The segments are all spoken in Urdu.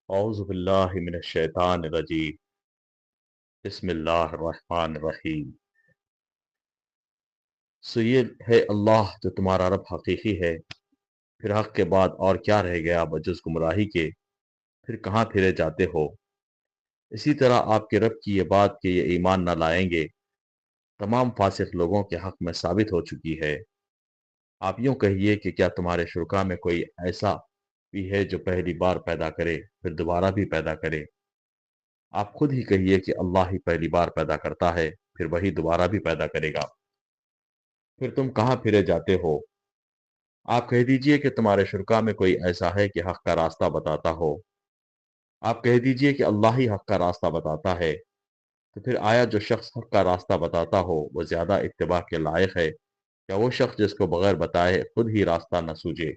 اعوذ باللہ من الشیطان الرجیم بسم اللہ الرحمن الرحیم۔ سو یہ ہے اللہ جو تمہارا رب حقیقی ہے، پھر حق کے بعد اور کیا رہ گیا بجز گمراہی کے، پھر کہاں پھرے جاتے ہو۔ اسی طرح آپ کے رب کی یہ بات کہ یہ ایمان نہ لائیں گے تمام فاسق لوگوں کے حق میں ثابت ہو چکی ہے۔ آپ یوں کہیے کہ کیا تمہارے شرکا میں کوئی ایسا بھی ہے جو پہلی بار پیدا کرے پھر دوبارہ بھی پیدا کرے؟ آپ خود ہی کہیے کہ اللہ ہی پہلی بار پیدا کرتا ہے پھر وہی دوبارہ بھی پیدا کرے گا، پھر تم کہاں پھرے جاتے ہو۔ آپ کہہ دیجئے کہ تمہارے شرکا میں کوئی ایسا ہے کہ حق کا راستہ بتاتا ہو۔ آپ کہہ دیجئے کہ اللہ ہی حق کا راستہ بتاتا ہے، تو پھر آیا جو شخص حق کا راستہ بتاتا ہو وہ زیادہ اتباع کے لائق ہے یا وہ شخص جس کو بغیر بتائے خود ہی راستہ نہ سوجے؟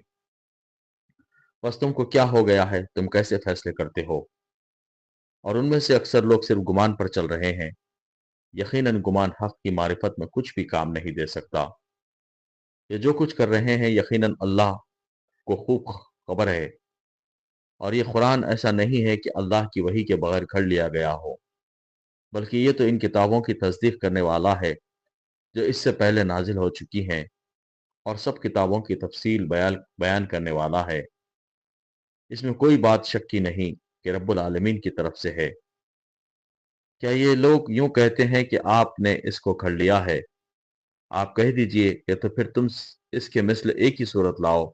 بس تم کو کیا ہو گیا ہے، تم کیسے فیصلے کرتے ہو؟ اور ان میں سے اکثر لوگ صرف گمان پر چل رہے ہیں۔ یقیناً گمان حق کی معرفت میں کچھ بھی کام نہیں دے سکتا۔ یہ جو کچھ کر رہے ہیں یقیناً اللہ کو خوب خبر ہے، اور یہ قرآن ایسا نہیں ہے کہ اللہ کی وحی کے بغیر گھڑ لیا گیا ہو، بلکہ یہ تو ان کتابوں کی تصدیق کرنے والا ہے جو اس سے پہلے نازل ہو چکی ہیں، اور سب کتابوں کی تفصیل بیان کرنے والا ہے۔ اس میں کوئی بات شک کی نہیں کہ رب العالمین کی طرف سے ہے۔ کیا یہ لوگ یوں کہتے ہیں کہ آپ نے اس کو گھڑ لیا ہے؟ آپ کہہ دیجئے کہ تو پھر تم اس کے مثل ایک ہی صورت لاؤ،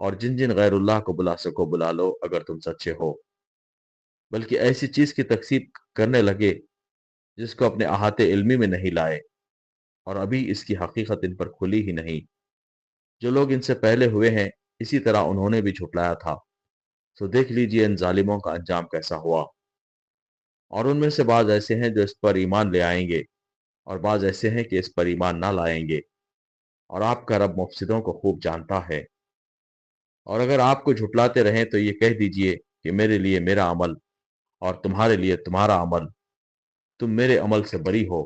اور جن جن غیر اللہ کو بلا سکو بلا لو اگر تم سچے ہو، بلکہ ایسی چیز کی تکذیب کرنے لگے جس کو اپنے احاطے علمی میں نہیں لائے، اور ابھی اس کی حقیقت ان پر کھلی ہی نہیں۔ جو لوگ ان سے پہلے ہوئے ہیں اسی طرح انہوں نے بھی جھٹلایا تھا، سو دیکھ لیجئے ان ظالموں کا انجام کیسا ہوا۔ اور ان میں سے بعض ایسے ہیں جو اس پر ایمان لے آئیں گے، اور بعض ایسے ہیں کہ اس پر ایمان نہ لائیں گے، اور آپ کا رب مفسدوں کو خوب جانتا ہے۔ اور اگر آپ کو جھٹلاتے رہیں تو یہ کہہ دیجئے کہ میرے لیے میرا عمل اور تمہارے لیے تمہارا عمل، تم میرے عمل سے بری ہو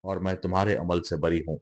اور میں تمہارے عمل سے بری ہوں۔